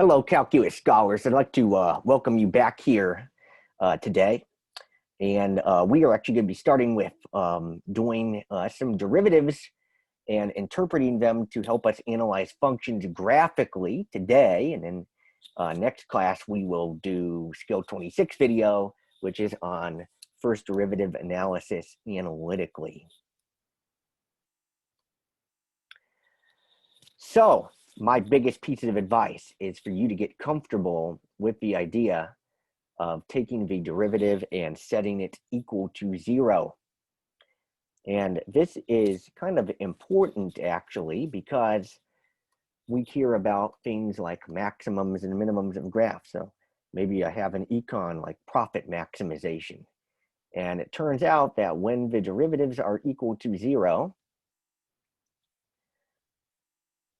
Hello, calculus scholars. I'd like to welcome you back here today. And we are actually going to be starting with doing some derivatives and interpreting them to help us analyze functions graphically today. And then next class, we will do Skill 26 video, which is on first derivative analysis analytically. So my biggest piece of advice is for you to get comfortable with the idea of taking the derivative and setting it equal to 0. And this is kind of important actually, because we hear about things like maximums and minimums of graphs. So maybe I have an econ like profit maximization. And it turns out that when the derivatives are equal to 0,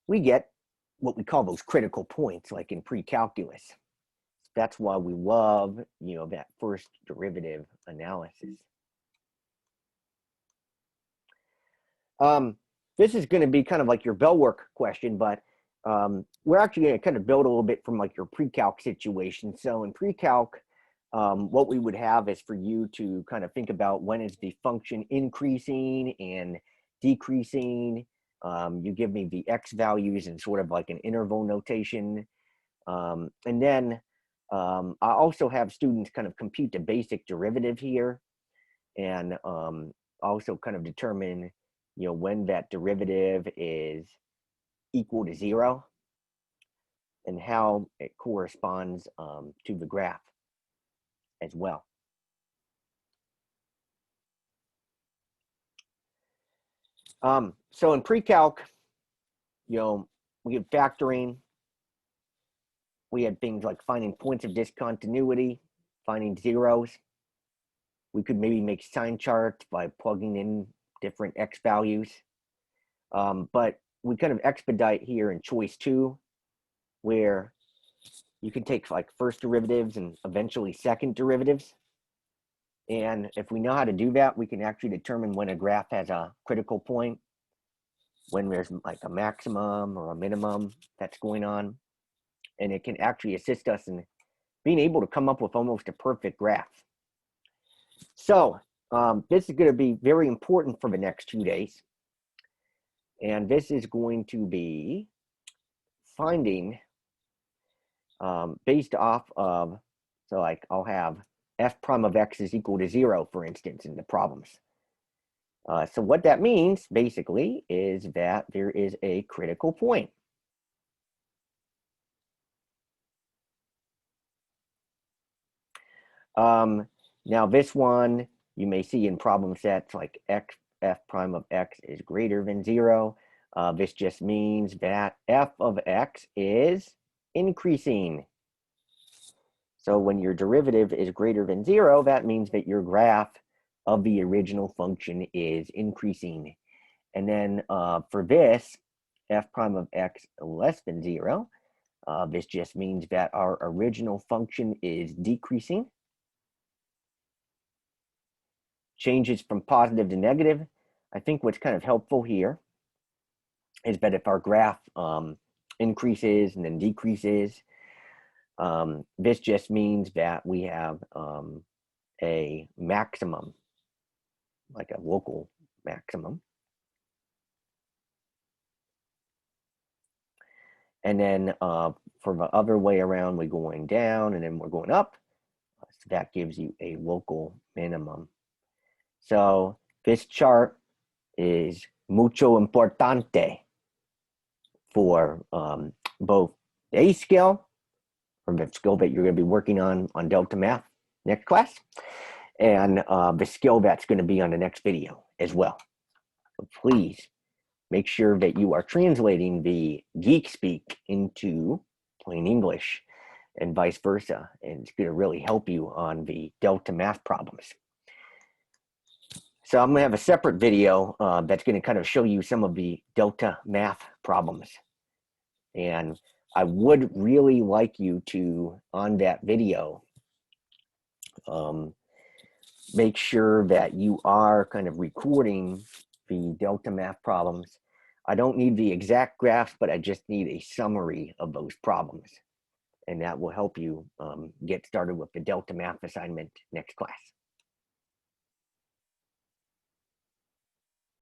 we get what we call those critical points, like in pre-calculus. That's why we love, that first derivative analysis. This is going to be kind of like your bell work question, but we're actually going to kind of build a little bit from like your pre-calc situation. So in pre-calc, what we would have is for you to kind of think about when is the function increasing and decreasing. You give me the x values in sort of like an interval notation. And then I also have students kind of compute the basic derivative here and also kind of determine, when that derivative is equal to 0 and how it corresponds to the graph as well. So in pre-calc, we have factoring. We had things like finding points of discontinuity, finding zeros. We could maybe make sign charts by plugging in different x values. But we kind of expedite here in choice 2, where you can take like first derivatives and eventually second derivatives. And if we know how to do that, we can actually determine when a graph has a critical point, when there's like a maximum or a minimum that's going on. And it can actually assist us in being able to come up with almost a perfect graph. So this is going to be very important for the next 2 days. And this is going to be finding based off of, so like I'll have f prime of x is equal to 0, for instance, in the problems. So what that means basically is that there is a critical point. Now this one you may see in problem sets like f prime of x is greater than 0. This just means that f of x is increasing. So when your derivative is greater than 0, that means that your graph of the original function is increasing. And then for this, f prime of x less than 0, this just means that our original function is decreasing. Changes from positive to negative. I think what's kind of helpful here is that if our graph increases and then decreases, this just means that we have a maximum, like a local maximum. And then for the other way around, we're going down and then we're going up. So that gives you a local minimum. So this chart is mucho importante for both the A scale, or the skill that you're going to be working on Delta Math next class, and the skill that's going to be on the next video as well. So please make sure that you are translating the geek speak into plain English and vice versa, and it's going to really help you on the Delta Math problems. So I'm going to have a separate video that's going to kind of show you some of the Delta Math problems. And I would really like you to, on that video, make sure that you are kind of recording the Delta Math problems. I don't need the exact graphs, but I just need a summary of those problems. and that will help you get started with the Delta Math assignment next class.